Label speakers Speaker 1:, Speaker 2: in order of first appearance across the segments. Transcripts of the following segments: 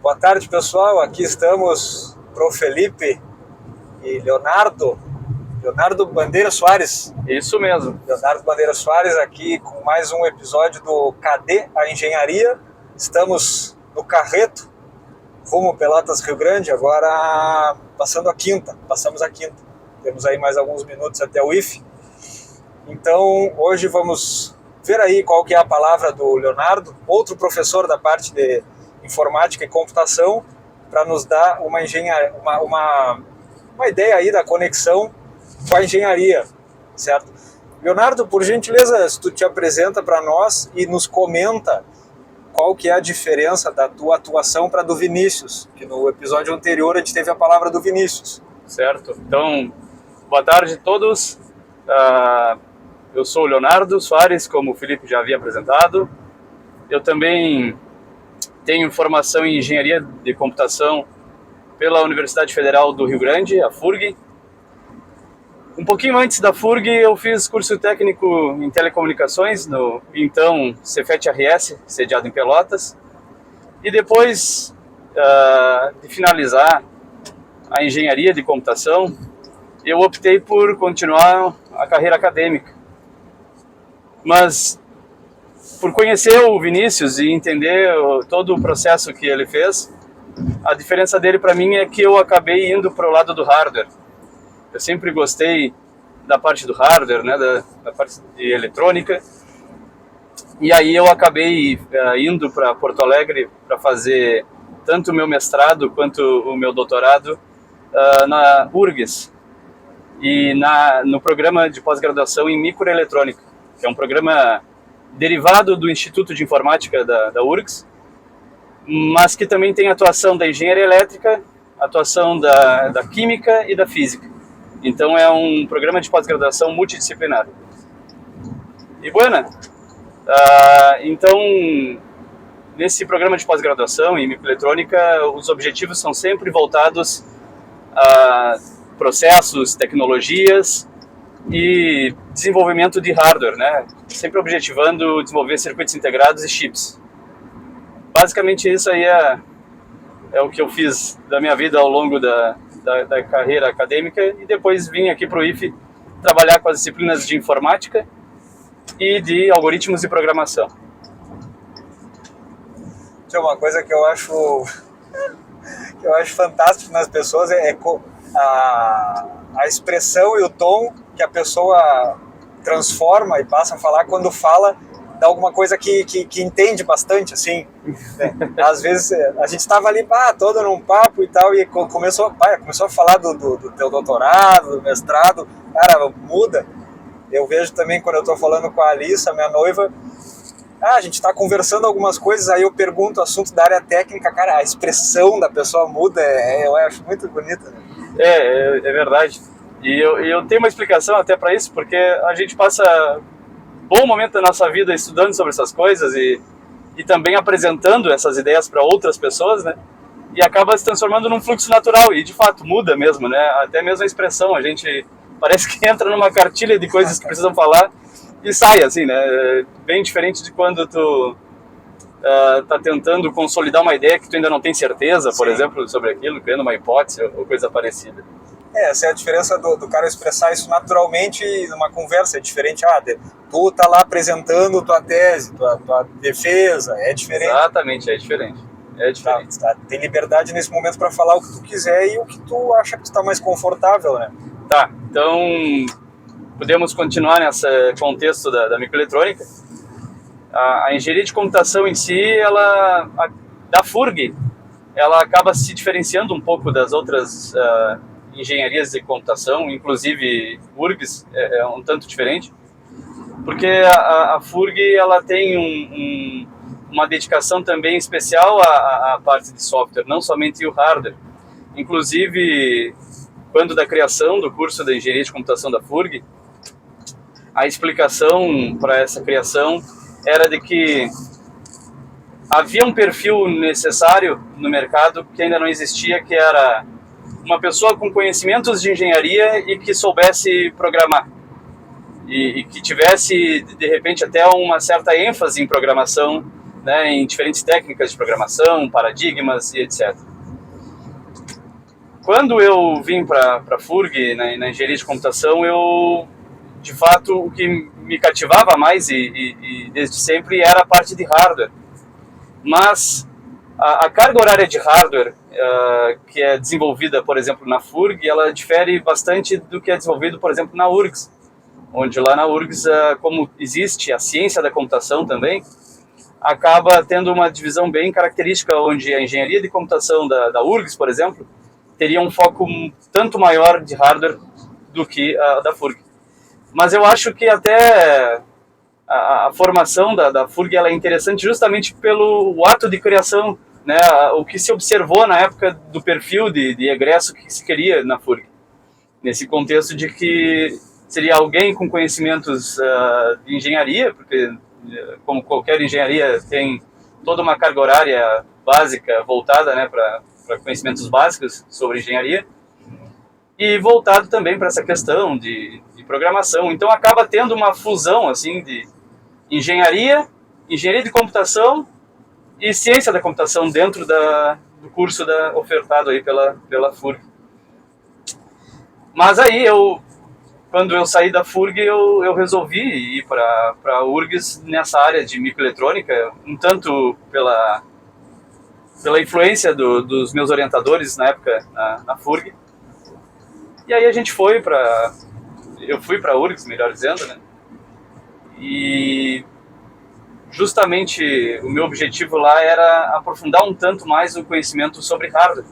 Speaker 1: Boa tarde, pessoal. Aqui estamos pro Felipe e Leonardo Bandeira Soares.
Speaker 2: Isso mesmo.
Speaker 1: Leonardo Bandeira Soares aqui com mais um episódio do Cadê a Engenharia? Estamos no Carreto, rumo Pelotas, Rio Grande, agora passamos a quinta. Temos aí mais alguns minutos até o IF. Então, hoje vamos ver aí qual que é a palavra do Leonardo, outro professor da parte de informática e computação, para nos dar uma ideia aí da conexão com a engenharia, certo? Leonardo, por gentileza, se tu te apresenta para nós e nos comenta qual que é a diferença da tua atuação para a do Vinícius, que no episódio anterior a gente teve a palavra do Vinícius.
Speaker 2: Certo. Então, boa tarde a todos. Eu sou o Leonardo Soares, como o Felipe já havia apresentado. Eu também tenho formação em Engenharia de Computação pela Universidade Federal do Rio Grande, a FURG. Um pouquinho antes da FURG, eu fiz curso técnico em telecomunicações, no então Cefet-RS, sediado em Pelotas. E depois de finalizar a Engenharia de Computação, eu optei por continuar a carreira acadêmica. Mas, por conhecer o Vinícius e entender todo o processo que ele fez, a diferença dele para mim é que eu acabei indo para o lado do hardware. Eu sempre gostei da parte do hardware, né, da parte de eletrônica. E aí eu acabei indo para Porto Alegre para fazer tanto o meu mestrado quanto o meu doutorado na URGS e no programa de pós-graduação em microeletrônica, que é um programa derivado do Instituto de Informática da URGS, mas que também tem atuação da engenharia elétrica, atuação da química e da física. Então é um programa de pós-graduação multidisciplinar. E então nesse programa de pós-graduação em microeletrônica, os objetivos são sempre voltados a processos, tecnologias e desenvolvimento de hardware, né? Sempre objetivando desenvolver circuitos integrados e chips. Basicamente isso aí é o que eu fiz da minha vida ao longo da carreira acadêmica, e depois vim aqui para o IF trabalhar com as disciplinas de informática e de algoritmos de programação.
Speaker 1: Uma coisa que eu acho fantástico nas pessoas é a expressão e o tom que a pessoa transforma e passa a falar quando fala de alguma coisa que entende bastante, assim, né? Às vezes a gente estava ali, todo num papo e tal, e começou a falar do teu doutorado, do mestrado, cara, muda. Eu vejo também quando eu estou falando com a Alissa, minha noiva, a gente está conversando algumas coisas, aí eu pergunto assunto da área técnica, cara, a expressão da pessoa muda, eu acho muito bonita, né?
Speaker 2: É verdade. E eu tenho uma explicação até para isso, porque a gente passa bom momento da nossa vida estudando sobre essas coisas e também apresentando essas ideias para outras pessoas, né? E acaba se transformando num fluxo natural, e de fato muda mesmo, né? Até mesmo a expressão, a gente parece que entra numa cartilha de coisas que precisam falar e sai, assim, né? Bem diferente de quando tu tá tentando consolidar uma ideia que tu ainda não tem certeza, por exemplo, sobre aquilo, criando uma hipótese ou coisa parecida.
Speaker 1: Essa é a diferença do cara expressar isso naturalmente numa conversa. É diferente, tu tá lá apresentando tua tese, tua defesa, é diferente.
Speaker 2: Exatamente, é diferente.
Speaker 1: Tá. Tem liberdade nesse momento para falar o que tu quiser e o que tu acha que está mais confortável, né?
Speaker 2: Tá, então podemos continuar nesse contexto da microeletrônica. A engenharia de computação em si, da FURG, ela acaba se diferenciando um pouco das outras engenharias de computação, inclusive URGS é um tanto diferente, porque a FURG ela tem uma dedicação também especial à parte de software, não somente o hardware. Inclusive, quando da criação do curso da engenharia de computação da FURG, a explicação para essa criação era de que havia um perfil necessário no mercado que ainda não existia, que era uma pessoa com conhecimentos de engenharia e que soubesse programar. E que tivesse, de repente, até uma certa ênfase em programação né, em diferentes técnicas de programação, paradigmas e etc. Quando eu vim para a FURG, na engenharia de computação, de fato, o que me cativava mais e desde sempre era a parte de hardware. Mas a carga horária de hardware que é desenvolvida, por exemplo, na FURG, ela difere bastante do que é desenvolvido, por exemplo, na URGS, onde lá na URGS, como existe a ciência da computação também, acaba tendo uma divisão bem característica, onde a engenharia de computação da URGS, por exemplo, teria um foco tanto maior de hardware do que a da FURG. Mas eu acho que até a formação da FURG ela é interessante justamente pelo ato de criação, né, o que se observou na época do perfil de egresso que se queria na FURG. Nesse contexto de que seria alguém com conhecimentos de engenharia, porque como qualquer engenharia tem toda uma carga horária básica voltada, né, para conhecimentos básicos sobre engenharia, e voltado também para essa questão de programação. Então acaba tendo uma fusão assim de engenharia de computação e ciência da computação dentro do curso ofertado aí pela FURG. Mas aí quando eu saí da FURG, eu resolvi ir para a URGS nessa área de microeletrônica, um tanto pela influência dos meus orientadores na época na FURG. E aí eu fui para a URGS, melhor dizendo, né? E justamente o meu objetivo lá era aprofundar um tanto mais o conhecimento sobre hardware,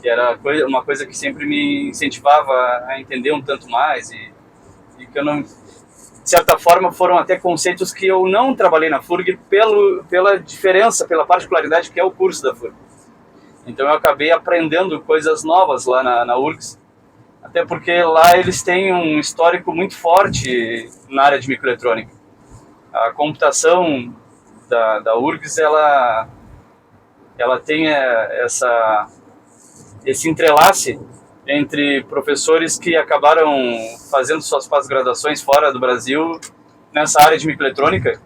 Speaker 2: que era uma coisa que sempre me incentivava a entender um tanto mais e que eu não, de certa forma, foram até conceitos que eu não trabalhei na FURG pela diferença, pela particularidade que é o curso da FURG. Então eu acabei aprendendo coisas novas lá na URGS, até porque lá eles têm um histórico muito forte na área de microeletrônica. A computação da URGS, ela tem esse entrelace entre professores que acabaram fazendo suas pós-graduações fora do Brasil nessa área de microeletrônica,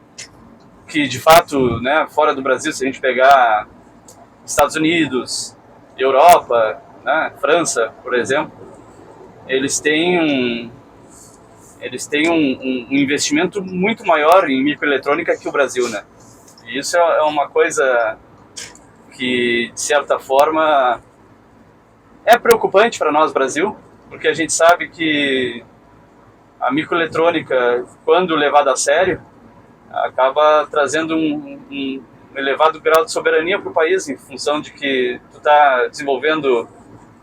Speaker 2: que de fato, né, fora do Brasil, se a gente pegar Estados Unidos, Europa, né, França, por exemplo, eles têm um investimento muito maior em microeletrônica que o Brasil, né? E isso é uma coisa que, de certa forma, é preocupante para nós, Brasil, porque a gente sabe que a microeletrônica, quando levada a sério, acaba trazendo um elevado grau de soberania para o país, em função de que tu está desenvolvendo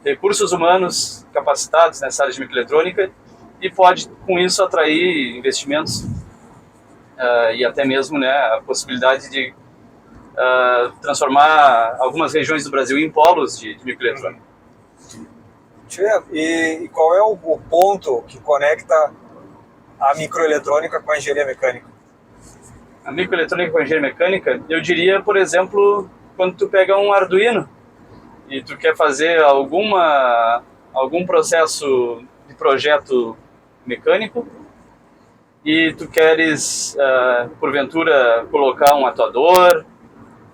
Speaker 2: recursos humanos capacitados nessa área de microeletrônica e pode, com isso, atrair investimentos e até mesmo, né, a possibilidade de transformar algumas regiões do Brasil em polos de microeletrônica.
Speaker 1: E qual é o ponto que conecta a microeletrônica com a engenharia mecânica?
Speaker 2: A microeletrônica com a engenharia mecânica, eu diria, por exemplo, quando tu pega um Arduino e tu quer fazer algum processo de projeto mecânico e tu queres, porventura, colocar um atuador,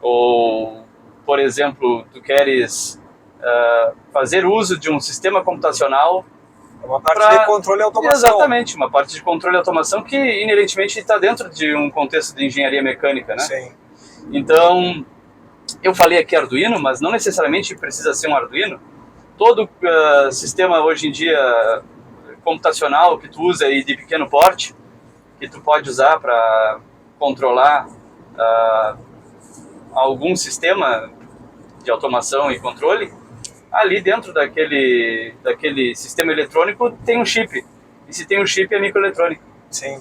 Speaker 2: ou, por exemplo, tu queres fazer uso de um sistema computacional.
Speaker 1: Uma parte de controle e automação.
Speaker 2: Exatamente, uma parte de controle e automação que inerentemente está dentro de um contexto de engenharia mecânica, né?
Speaker 1: Sim.
Speaker 2: Então, eu falei aqui Arduino, mas não necessariamente precisa ser um Arduino. Todo sistema hoje em dia computacional que tu usa aí de pequeno porte, que tu pode usar para controlar algum sistema de automação e controle, ali dentro daquele sistema eletrônico tem um chip. E se tem um chip é microeletrônica.
Speaker 1: Sim.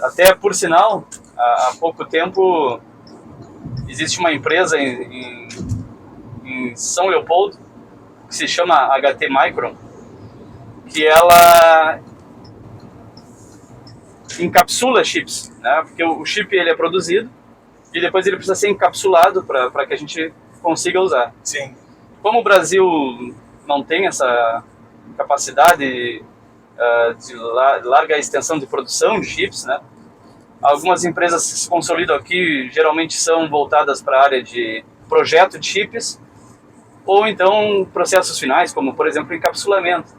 Speaker 2: Até por sinal, há pouco tempo existe uma empresa em São Leopoldo que se chama HT Micron, que ela encapsula chips, né? Porque o chip ele é produzido e depois ele precisa ser encapsulado para que a gente consiga usar.
Speaker 1: Sim.
Speaker 2: Como o Brasil não tem essa capacidade de larga extensão de produção de chips, né? Algumas empresas que se consolidam aqui geralmente são voltadas para a área de projeto de chips, ou então processos finais, como por exemplo encapsulamento.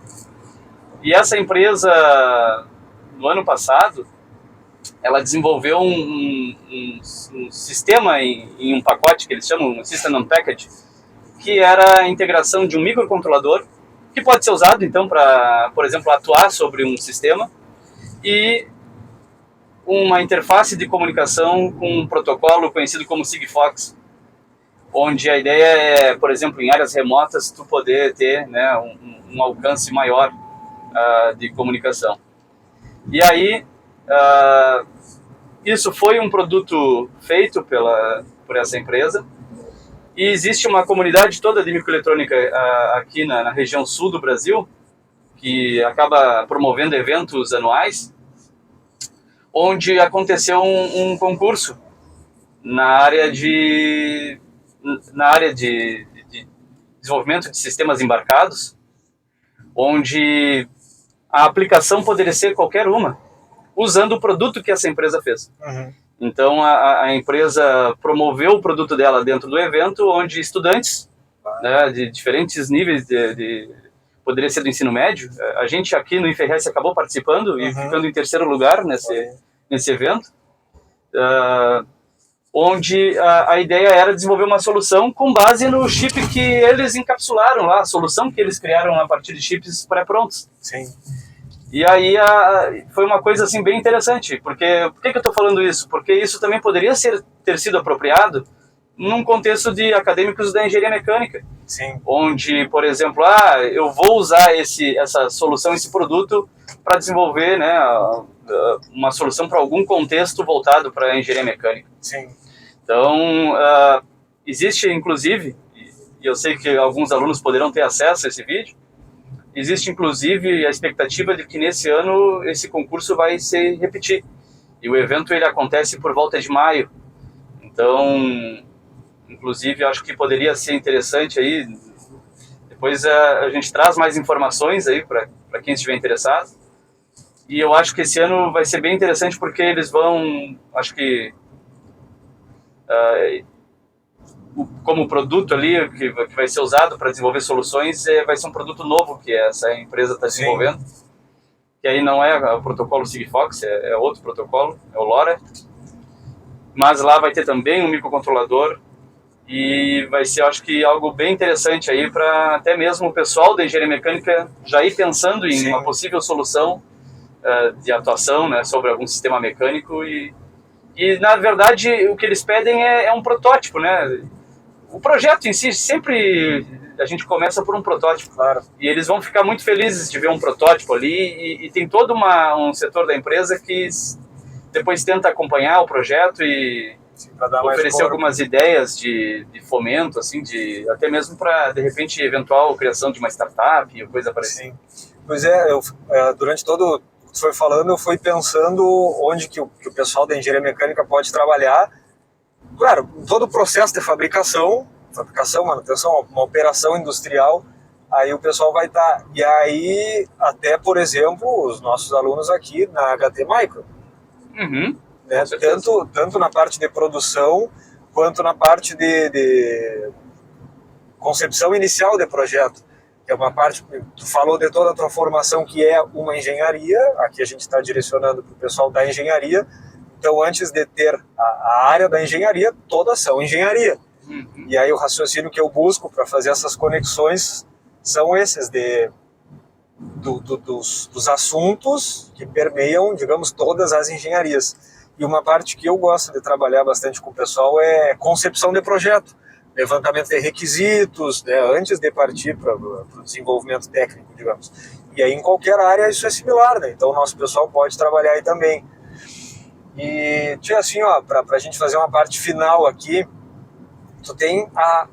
Speaker 2: E essa empresa, no ano passado, ela desenvolveu um sistema em um pacote que eles chamam um System on Package, que era a integração de um microcontrolador, que pode ser usado então para, por exemplo, atuar sobre um sistema, e uma interface de comunicação com um protocolo conhecido como Sigfox, onde a ideia é, por exemplo, em áreas remotas, tu poder ter, né, um alcance maior de comunicação. E aí, isso foi um produto feito por essa empresa, e existe uma comunidade toda de microeletrônica aqui na região sul do Brasil, que acaba promovendo eventos anuais, onde aconteceu um concurso na área de desenvolvimento de sistemas embarcados, onde a aplicação poderia ser qualquer uma, usando o produto que essa empresa fez.
Speaker 1: Uhum.
Speaker 2: Então a empresa promoveu o produto dela dentro do evento, onde estudantes, né, de diferentes níveis poderia ser do ensino médio. A gente aqui no IFRS acabou participando e ficando em terceiro lugar nesse evento, onde a ideia era desenvolver uma solução com base no chip que eles encapsularam lá, a solução que eles criaram a partir de chips pré-prontos.
Speaker 1: Sim.
Speaker 2: E aí foi uma coisa assim bem interessante, porque por que eu estou falando isso? Porque isso também poderia ter sido apropriado num contexto de acadêmicos da engenharia mecânica.
Speaker 1: Sim.
Speaker 2: Onde, por exemplo, eu vou usar essa solução, esse produto, para desenvolver, né, uma solução para algum contexto voltado para a engenharia mecânica.
Speaker 1: Sim.
Speaker 2: Então, existe, inclusive, e eu sei que alguns alunos poderão ter acesso a esse vídeo, existe, inclusive, a expectativa de que nesse ano esse concurso vai se repetir. E o evento ele acontece por volta de maio. Então, inclusive, acho que poderia ser interessante aí. Depois a gente traz mais informações aí para quem estiver interessado. E eu acho que esse ano vai ser bem interessante porque eles vão, acho que, como produto ali que vai ser usado para desenvolver soluções, vai ser um produto novo que essa empresa está desenvolvendo. Sim. Que aí não é o protocolo Sigfox, é outro protocolo, é o LoRa. Mas lá vai ter também um microcontrolador. E vai ser, acho que, algo bem interessante aí para até mesmo o pessoal da engenharia mecânica já ir pensando em uma possível solução de atuação, né, sobre algum sistema mecânico. E na verdade, o que eles pedem é um protótipo, né? O projeto em si, sempre a gente começa por um protótipo.
Speaker 1: Claro.
Speaker 2: E eles vão ficar muito felizes de ver um protótipo ali. E tem todo um setor da empresa que depois tenta acompanhar o projeto e oferecer algumas ideias de fomento, assim, até mesmo para, de repente, eventual criação de uma startup ou coisa parecida.
Speaker 1: Sim. Pois é, durante todo o que tu foi falando, eu fui pensando onde que o pessoal da engenharia mecânica pode trabalhar. Claro, todo o processo de fabricação, manutenção, uma operação industrial, aí o pessoal vai estar. E aí, até, por exemplo, os nossos alunos aqui na HT Micro.
Speaker 2: Uhum.
Speaker 1: Né? Tanto na parte de produção quanto na parte de concepção inicial de projeto, que é uma parte, tu falou de toda a tua formação que é uma engenharia, aqui a gente está direcionando para o pessoal da engenharia, então antes de ter a área da engenharia, todas são engenharia.
Speaker 2: Uhum.
Speaker 1: E aí o raciocínio que eu busco para fazer essas conexões são esses dos assuntos que permeiam, digamos, todas as engenharias. E uma parte que eu gosto de trabalhar bastante com o pessoal é concepção de projeto, levantamento de requisitos, né, antes de partir para o desenvolvimento técnico, digamos. E aí em qualquer área isso é similar, né? Então o nosso pessoal pode trabalhar aí também. E, tia, assim, ó, para a gente fazer uma parte final aqui, tu tem a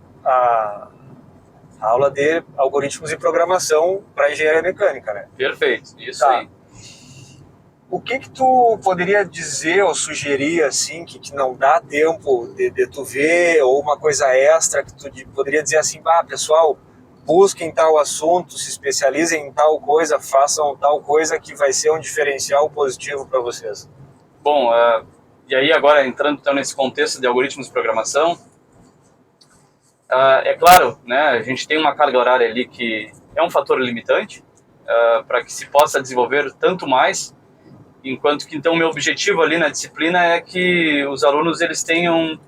Speaker 1: aula de algoritmos e programação para engenharia mecânica, né?
Speaker 2: Perfeito, isso aí.
Speaker 1: O que tu poderia dizer ou sugerir, assim, que não dá tempo de tu ver, ou uma coisa extra que tu poderia dizer assim, pessoal, busquem tal assunto, se especializem em tal coisa, façam tal coisa que vai ser um diferencial positivo para vocês?
Speaker 2: Bom, E aí agora entrando então nesse contexto de algoritmos de programação, é claro, né, a gente tem uma carga horária ali que é um fator limitante para que se possa desenvolver tanto mais, enquanto que então meu objetivo ali na disciplina é que os alunos eles tenham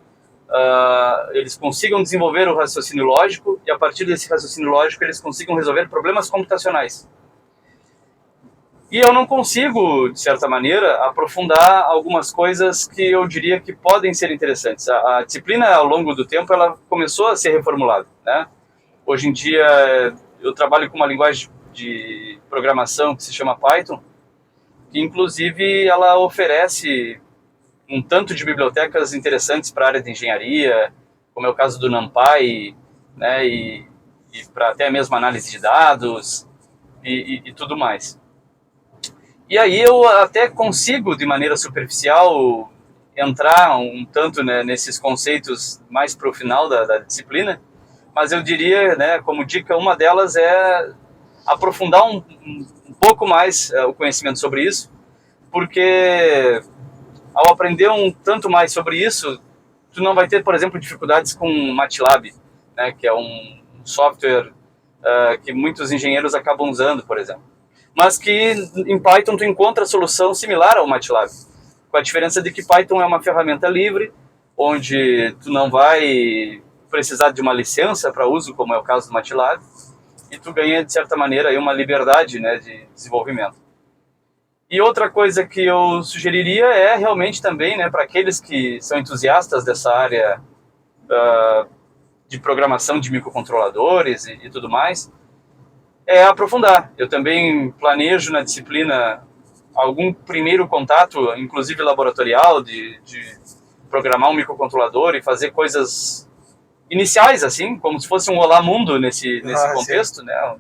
Speaker 2: eles consigam desenvolver o raciocínio lógico e a partir desse raciocínio lógico eles consigam resolver problemas computacionais. E eu não consigo, de certa maneira, aprofundar algumas coisas que eu diria que podem ser interessantes. A disciplina, ao longo do tempo, ela começou a ser reformulada, né? Hoje em dia, eu trabalho com uma linguagem de programação que se chama Python, que inclusive ela oferece um tanto de bibliotecas interessantes para a área de engenharia, como é o caso do NumPy, né, e para até mesmo análise de dados e tudo mais. E aí eu até consigo, de maneira superficial, entrar um tanto, né, nesses conceitos mais para o final da disciplina, mas eu diria, né, como dica, uma delas é aprofundar um pouco mais o conhecimento sobre isso, porque ao aprender um tanto mais sobre isso, tu não vai ter, por exemplo, dificuldades com MATLAB, né, que é um software que muitos engenheiros acabam usando, por exemplo. Mas que em Python tu encontra solução similar ao MATLAB, com a diferença de que Python é uma ferramenta livre, onde tu não vai precisar de uma licença para uso, como é o caso do MATLAB, e tu ganha, de certa maneira, aí uma liberdade, né, de desenvolvimento. E outra coisa que eu sugeriria é realmente também, né, para aqueles que são entusiastas dessa área de programação de microcontroladores e tudo mais, é aprofundar. Eu também planejo na disciplina algum primeiro contato, inclusive laboratorial, de programar um microcontrolador e fazer coisas iniciais, assim, como se fosse um Olá Mundo nesse contexto, né?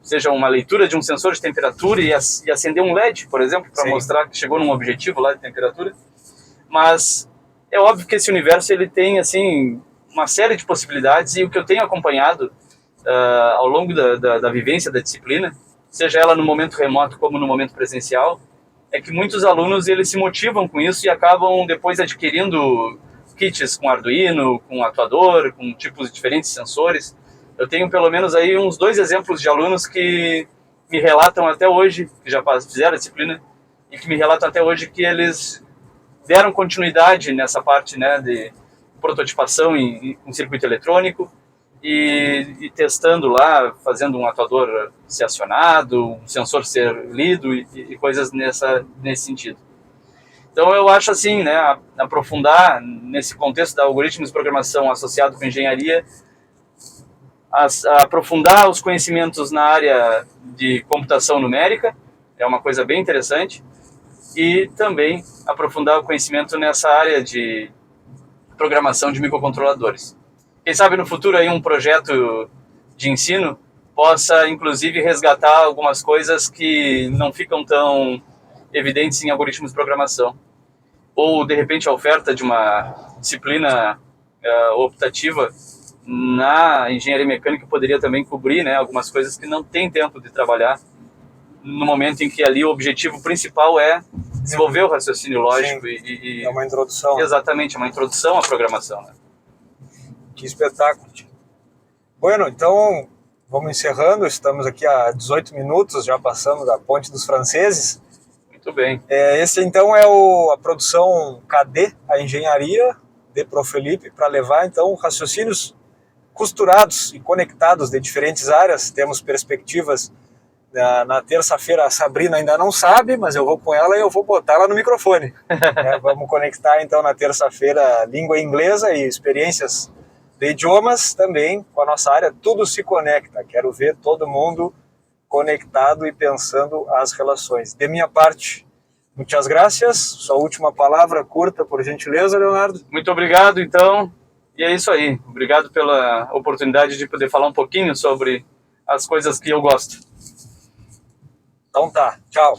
Speaker 2: Seja uma leitura de um sensor de temperatura e acender um LED, por exemplo, para mostrar que chegou num objetivo lá de temperatura. Mas é óbvio que esse universo ele tem assim uma série de possibilidades, e o que eu tenho acompanhado ao longo da vivência da disciplina, seja ela no momento remoto como no momento presencial, é que muitos alunos eles se motivam com isso e acabam depois adquirindo kits com Arduino, com atuador, com tipos diferentes de sensores. Eu tenho pelo menos aí uns 2 exemplos de alunos que me relatam até hoje, que já fizeram a disciplina, e que me relatam até hoje que eles deram continuidade nessa parte, né, de prototipação em circuito eletrônico e testando lá, fazendo um atuador ser acionado, um sensor ser lido e coisas nesse sentido. Então eu acho assim, né, aprofundar nesse contexto da algoritmos de programação associado com engenharia, aprofundar os conhecimentos na área de computação numérica, é uma coisa bem interessante, e também aprofundar o conhecimento nessa área de programação de microcontroladores. Quem sabe no futuro aí um projeto de ensino possa inclusive resgatar algumas coisas que não ficam tão evidentes em algoritmos de programação. Ou de repente a oferta de uma disciplina optativa na engenharia mecânica poderia também cobrir, né, algumas coisas que não tem tempo de trabalhar no momento em que ali o objetivo principal é desenvolver o raciocínio lógico.
Speaker 1: É uma introdução.
Speaker 2: Exatamente, uma introdução à programação, né?
Speaker 1: Que espetáculo. Bueno, então vamos encerrando, estamos aqui há 18 minutos, já passamos da Ponte dos Franceses.
Speaker 2: Muito bem.
Speaker 1: Esse então é a produção KD, a engenharia de Prof. Felipe, para levar então raciocínios costurados e conectados de diferentes áreas. Temos perspectivas. Na terça-feira a Sabrina ainda não sabe, mas eu vou com ela e eu vou botar ela no microfone. Vamos conectar então na terça-feira língua inglesa e experiências de idiomas também com a nossa área. Tudo se conecta, quero ver todo mundo conectado e pensando as relações. De minha parte, muitas graças. Sua última palavra curta, por gentileza, Leonardo.
Speaker 2: Muito obrigado, então. E é isso aí. Obrigado pela oportunidade de poder falar um pouquinho sobre as coisas que eu gosto.
Speaker 1: Então tá, tchau.